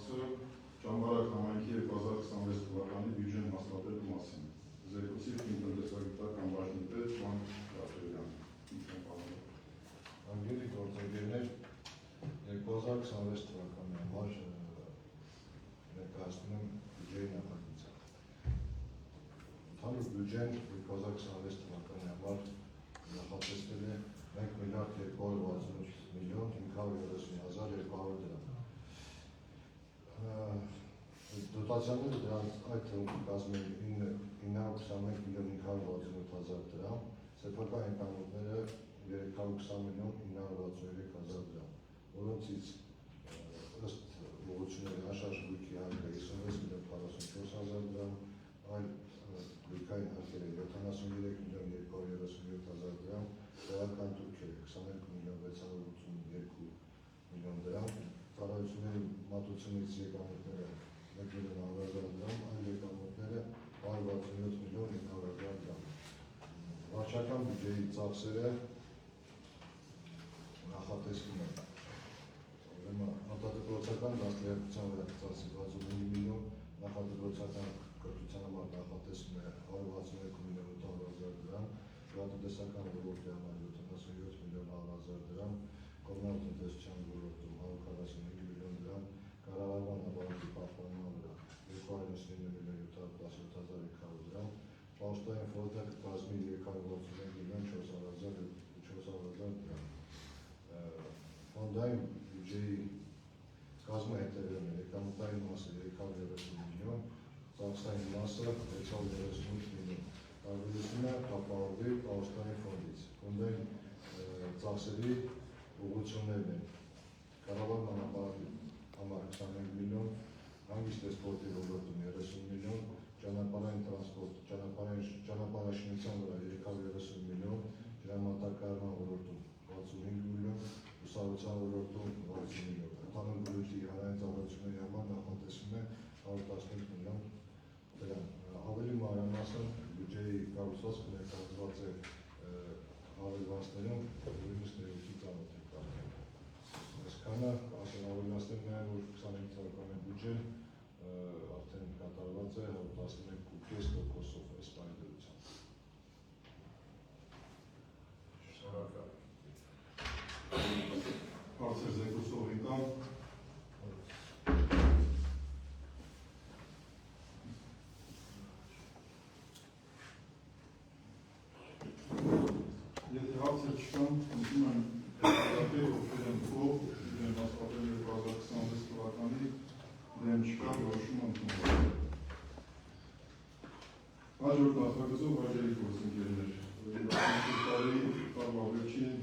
հարցը ճամբարակ համայնքի 2026 թվականի բյուջեն հաստատելու մասին։ Զեկուցիչ տնտեսագիտական բաժնի պետ Վան Ռաֆելյան։ Անգելի գործընկերներ, 2026 թվականի համար ներկայացնում եմ բյուջեի նախագծը։ Ընդհանուր բյուջեն 2026 թվականի համար նախատեսվել է 1 միլիարդ 268 միլիոն 530 200 դրամ։ Դոտացիաները դրանց այդ թվում կազմել 921 միլիոն 568 դրամ, սեփական եկամուտները 320 միլիոն 963 դրամ, որոնցից ըստ ուղղությունների անշարժ գույքի հարկը 56 միլիոն 44 դրամ, այլ գույքային հարկերը 73 միլիոն 237 դրամ, տեղական թուրքերը 22 միլիոն 682 միլիոն դրամ, ծառայությունների մատուցումից եկամուտները 1 միլիոն 100 դրամ, այլ եկամուտները 167 միլիոն 500 դրամ։ Վարչական բյուջեի ծախսերը նախատեսվում են արտադրության դաստիարակության վրա ծախսի 65 միլիոն, նախադրության կրթության համար նախատեսվում է 162 միլիոն 800 դրամ, գյուղատնտեսական ոլորտի համար 77 միլիոն 100 դրամ, կոմունալ տնտեսության ոլորտում 145 միլիոն դրամ, կառավարման ապարատի պահպանման վրա 299 միլիոն 717 500 դրամ, պաշտային ֆոնդը կկազմի 361 միլիոն 400 դրամ։ Ֆոնդային բյուջեի կազմը հետևելն է, եկամուտային մասը 330 միլիոն, ծախսային մասը 638 միլիոն, տարբերությունը կապահովի պաշտային ֆոնդից։ Ֆոնդային ծախսերի ուղղություններն են կառավարման ապարատի համար 25 միլիոն, հանգիստ սպորտի ոլորտում 30 միլիոն, ճանապարհային տրանսպորտ, ճանապարհաշինության վրա 330 միլիոն, ջրամատակարարման ոլորտում 65 միլիոն, ուսանողության ոլորտում 60 միլիոն, ընդհանուր բյուջեի հանրային ծառայությունների համար նախատեսվում է 115 միլիոն դրամ։ Ավելի մանրամասն բյուջեի կառուցվածքը ներկայացված է հավելվածներում, նույնիսկ ներուժի ծանոթ է կարդել։ Այսքանը ավելացնել նաև որ 25 թվականի բյուջեն արդեն կատարված է 11.5%-ով ըստ այն դրությամբ։ Շնորհակալ։ Հարցեր զեկուցողին կան։ Եթե հարցեր չկան, ուզում եմ հետագայում ովքեր են ով, իրեն հաստատել 2026 թվականի դեմ չկա որոշումը ընդունվել։ Հաջորդ նախագծով հաջորդ գործընկերներ, տարի տարվավերջին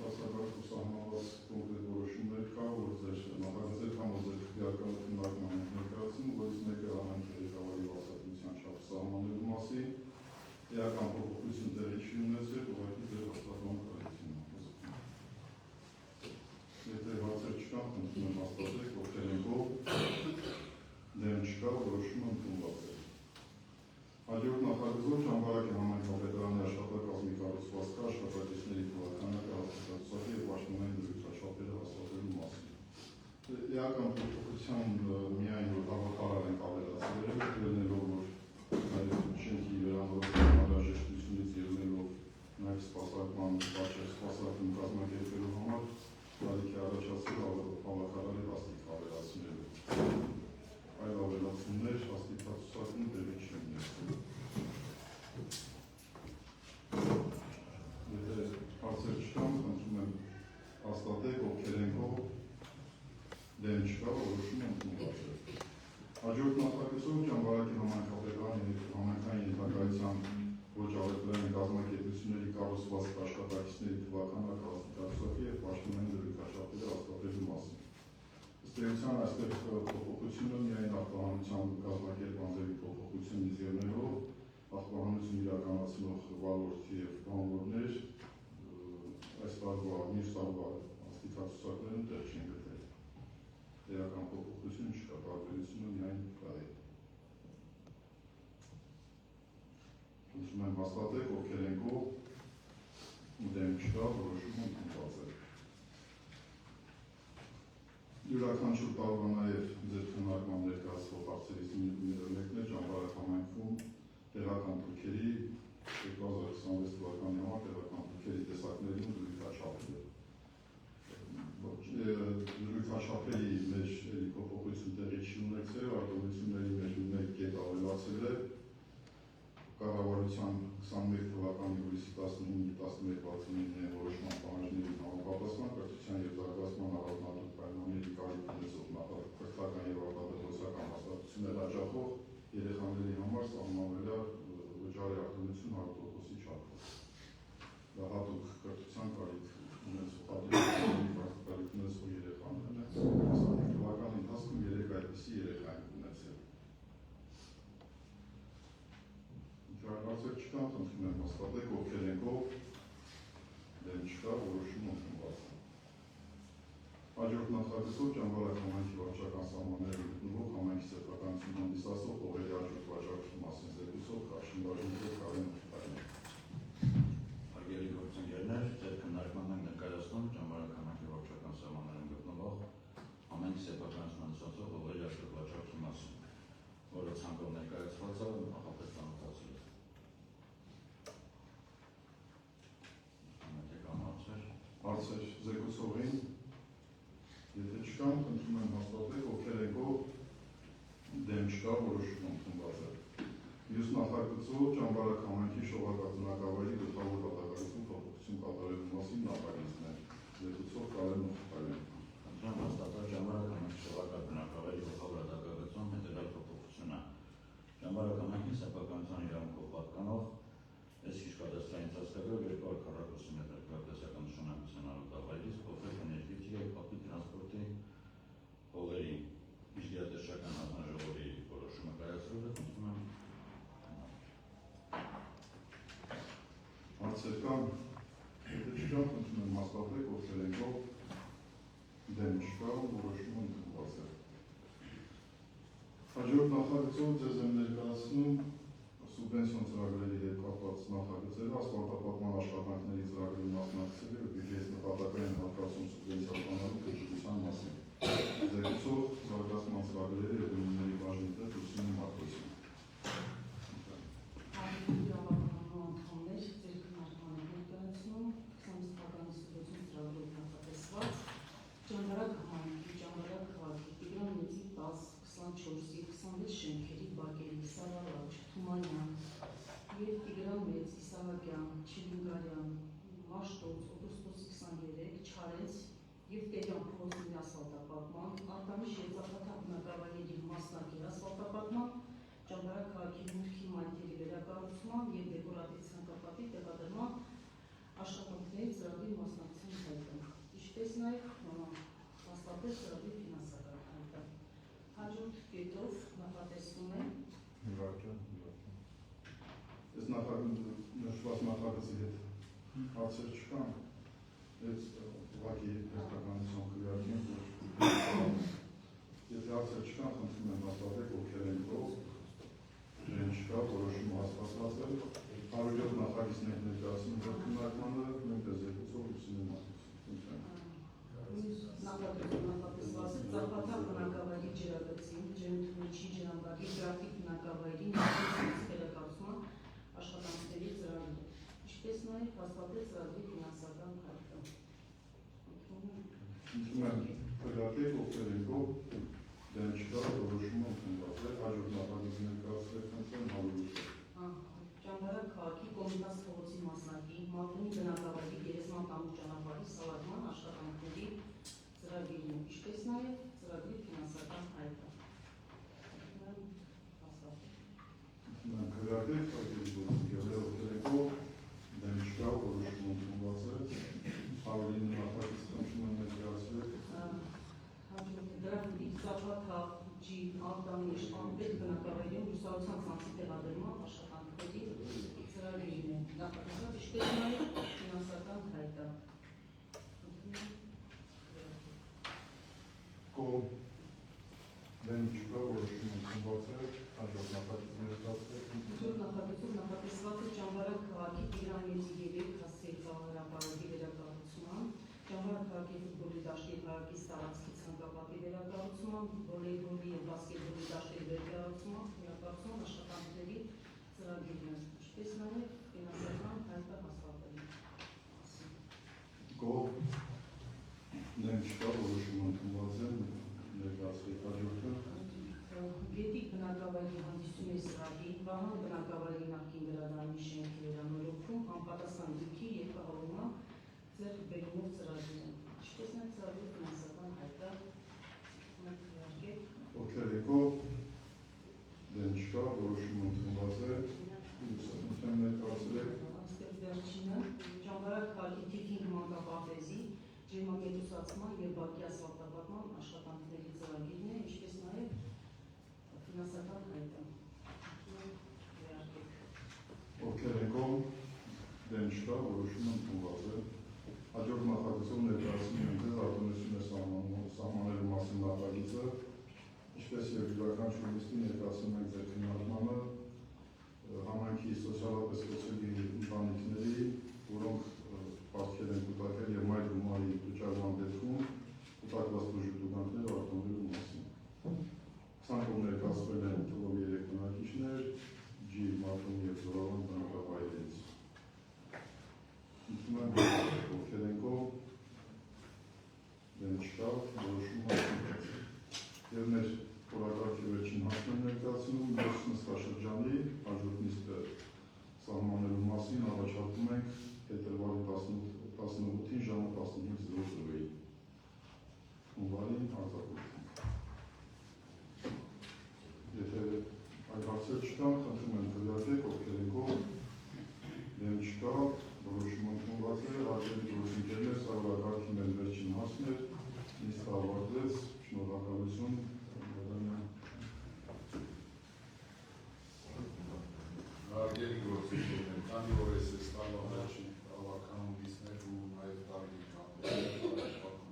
դասակարգ սահմանված կոնկրետ որոշումներ կա, որ ձեր նախագծեր կամ ձեր քվեական քննարկման ներկայացում, որից մեկը համայնքի ղեկավարի վարչության չափ սահմանելու մասին, էական փոփոխություն տեղի չի ունեցել, ուղղակի ձեր հաստատման կարիքին է։ Եթե հարցեր չկան, խնդրում եմ հաստատեք, ովքեր են ով, դեմ չկա, որոշումը ընդունված է։ Հաջորդ նախագծով ճամբարակի համայնքապետարանի աշխատակազմի կառուցվածքը աշխատակիցների թվականակը հաստատացի և պաշտոնային դրույթաչափերը հաստատելու մասին։ Էական փոփոխության միայն որ հավաքարար ենք ավելացրել, ելնելով որ շենքի վերանորոգման անհրաժեշտությունից ելնելով նաև սպասարկման բաժին սպասարկում կազմակերպելու համար կարիք է առաջացել հավաքարարի հաստիք ավելացնելու։ Այլ ավելացումներ հաստիքացուցակում տեղի չի ունեցել։ Եթե հարցեր չկան, խնդրում եմ հաստատեք, ովքեր են ով, դեմ չկա, որոշումը ընդունված է։ Հաջորդ նախագծով ճամբարակի համայնքապետարանի համայնքային ենթակայության ոչ ավետարանի կազմակերպությունների կառուցվածք աշխատակիցների թվականակը հաստիքացուցակի և պաշտոնային դրույթաչափերը հաստատելու մասին։ Ըստ էության այստեղ փոփոխությունը միայն ախտահանության կազմակերպման ձևի փոփոխությունից ելնելով ախտահանություն իրականացնող ոլորտի և բանվորներ այս տարվա մյուս տարվա հաստիքացուցակներում տեղ չեն գտել։ Էական փոփոխություն չկա, տարբերությունը միայն կա է։ Ուզում եմ հաստատեք, ովքեր են ով, դեմ չկա, որոշումը ընդունված է։ Յուրաքանչյուր տարվա նաև ձեր քննարկման ներկայացվող հարցերից մեկն է Ճամբարակ համայնքում տեղական թուրքերի 2026 թվականի համար տեղական թուրքերի տեսակների ու զրույցաչափերը։ Զրույցաչափերի մեջ փոփոխություն տեղի չի ունեցել, արտոնությունների մեջ մեկ կետ ավելացել է։ Կառավարության 21 թվականի հուլիսի 15-11-69 որոշման պահանջների համապատասխան կրթության և զարգացման առանձնատուր պայմանների կարիք ունեցող նախակրթական և արտադրոցական հաստատություններ աջակցող երեխաների համար սահմանվել է վճարի արտոնություն 100%-ի չափով։ Դա հատուկ կրթության կարիք ունեցող երեխաներն են, 25 թվականի ընթացքում 3 այդպիսի երեխա են ունեցել։ Հարցեր չկան, խնդրում եմ հաստատեք, ովքեր ենք ով, դեմ չկա, որոշումը ընդունված է։ Հաջորդ նախագծով Ճամբարակ համայնքի վարչական սահմանները գտնվող համայնքի սեփականություն հանդիսացող հողերի հաջորդ վաճառքի մասին զեկուցող Խարշին Բաժանովի Կարեն Օգտարյան։ Հարգելի գործընկերներ, ձեր քննարկման ենք ներկայացնում Ճամբարակ համայնքի վարչական սահմաններում գտնվող համայնքի սեփականություն հանդիսացող հողերի հաջորդ վաճառքի մասին, որը ցանկով ներկայացված է նախապես ծանոթացել է։ Հարցեր զեկուցողին, եթե չկան, խնդրում եմ հաստատեք, ովքեր ենք ով, դեմ չկա, որոշումը ընդունված է։ Մյուս նախագծով Ճամբարակ համայնքի շողակաթնակավայրի գլխավոր դատակարգում փոփոխություն կատարելու մասին նախագիծն է։ Զեկուցող Կարեն Օգտարյան։ Խնդրեմ հաստատել Ճամբարակ համայնքի շողակաթնակավայրի գլխավոր դատակարգում հետևյալ փոփոխությունը։ Ճամբարակ համայնքի սեփականության իրավունքով պատկանող Էսքիչ կադաստրային ծածկագրով 200 քառակուսի մետր գյուղատնտեսական նշանակության արոտավայրից փոխել էներգետիկայի և պատի տրանսպորտի հողերի միջգերատեսչական հանձնաժողովի որոշումը կայացրել է, խնդրում եմ հարցեր կան, եթե չկան, խնդրում եմ հաստատեք, ովքեր ենք ով, դեմ չկա, որոշումը ընդունված է։ Հաջորդ նախագծով ձեզ եմ ներկայացնում սուբվենցիոն ծրագրերի հետ կապված նախագծերը, ասֆալտապատման աշխատանքների ծրագրի մասնակցելու և բյուջեից նպատակային հատկացում սուբվենցիա ստանալու քննության մասին։ Զեկուցող զարգացման ծրագրերի և գումարների բաժնի տեղ Լուսինե Մարտիրոսյան։ Ձեր քննարկման ենք ներկայացնում 20 թվականի սուբվենցիոն ծրագրով նախատեսված Ճամբարակ համայնքի, Ճամբարակ քաղաքի, Տիգրան Մեծի 10, 24-ի, 26 շենքերի բակերի Սարալաչ, Թումանյան և Տիգրան Մեծ, Իսահակյան, Չիլինգարյան, Մաշտոց, օգոստոսի 23, Չարենց և Տերյան փողոցների ասֆալտապատման, Արտանիշ և Ծաղկաթափ բնակավայրերի մասնակի ասֆալտապատման, Ճամբարակ քաղաքի մուտքի մայթերի վերակառուցման և դեկորատիվ ցանկապատի տեղադրման աշխատանքների ծրագրի մասնակցության հայտը, ինչպես նաև հաստատել ծրագրի ֆինանսական հայտը։ Հաջորդ կետով նախատեսվում է Այս նշված նախագծի հետ հարցեր չկան, այս ուղղակի հերթականություն քվեարկենք, եթե հարցեր չկան, խնդրում եմ հաստատեք, ովքեր են ով, դեմ չկա, որոշումը հասկացված է, 107 նախագիծն ենք ներկայացնում ձեր քննարկմանը, նույնպես զեկուցող Լուսինե Մարտիրոսյան։ նախատեսված է Ծաղկաթափ բնակավայրի ջրագծին, ջրընդունիչի ջրամբարի գրաֆիկ բնակավայրի վերակառուցման աշխատանքների ծրագրը, ինչպես նաև հաստատել ծրագրի ֆինանսական հայտը։ Խնդրում եմ քվեարկեք, ովքեր են ով, դեմ չկա, որոշումը ընդունված է, հաջորդ նախագիծ ներկայացրեք, խնդրում Հարություն։ Ճամբարակ քաղաքի Կոմիտաս փողոցի մասնակի, Մարտունի բնակավայրի գերեզման տանուկ ճանապարհի սալատման աշխատանքների ծրագիրն, ինչպես նաև ծրագրի ֆինանսական հայտը։ Քվեարկեք, հարգելի գործընկերներ, ովքեր եք ով, դեմ չկա, որոշումը ընդունված է, 109 նախագիծ խնդրում եմ ներկայացրեք։ Դրախտի Ծաղկաթափի Արտանիշ անպետք բնակավայրում լուսավորության ցանցի տեղադրման աշխատանքների ծրագրին է նախատեսված, ինչպես նաև ֆինանսական հայտը։ Կողմ դեմ չկա, որոշումը ընդունված է, հաջորդ նախագիծ ներկայացրեք։ Հաջորդ նախագծով նախատեսված է Ճամբարակ քաղաքի Տիգրան Մեծի 3 հասցեի ծաղրապարագի վերակառուցման, Ճամբարակ քաղաքի ֆուտբոլի դաշտի քաղաքից տարածքի ցանկապատի կառուցման, վոլեյբոլի և բասկետբոլի դաշտերի վերկառուցման, վերակառուցման աշխատանքների ծրագիրներ, ինչպես նաև ֆինանսական հայտը հաստատելու մասին։ Գոհ դեմ չկա, որոշումը ընդունված է, ներկայացրեք հաջորդը։ Գետիկ բնակավայրի հանդիսությունների ծրագիր, Վահան բնակավայրի նախկին գրադարանի շենքի վերանորոգում, համապատասխան դեպքի երկհավորման ձեռք բերումով ծրագիրը, ինչպես նաև ծրագրի ֆինանսական հայտը քննարկեք։ Ովքեր եկող, դեմ չկա, որոշումը ընդունված է, ուսումնության ներկայացրեք։ Այստեղ վերջինը ճամբարակ քաղաքի թիվ 5 մանկապարտեզի ջերմագետուցացման և բակի ասֆալտապատման աշխատանքների ծրագիրն է, ինչպես նաև ֆինանսական հայտը քննարկեք։ Ովքեր եկող, դեմ չկա, որոշումը ընդունված է։ Հաջորդ նախագծով ներկայացնում ենք ձեզ արտոնությունը սահմանելու մասին նախագիծը, ինչպես և յուրաքանչյուր նիստի ներկայացնում ենք ձեր քննարկմանը համայնքի սոցիալապես խոցելի ընտանիքների, որոնք պարտքեր են կուտակել և մայր գումարի վճարման դեպքում կուտակված բուժուտուկանքները արտոնելու մասին։ Ցանկով ներկայացվել են թվով 3 բնակիչներ, Ջ. Մարտունի և Զորավան բնակավայրերից։ Ընդունում եմ ովքեր են կողմ, դեմ չկա, որոշումը ընդունված է։ Եվ մեր խորհրդի վերջին հասնեն ներկայացնում մեր նստաշրջանի հաջորդ նիստը սահմանելու մասին առաջարկում ենք փետրվարի 18-ին ժամը 15:00-ին։ Հունվարի արձակուրդ։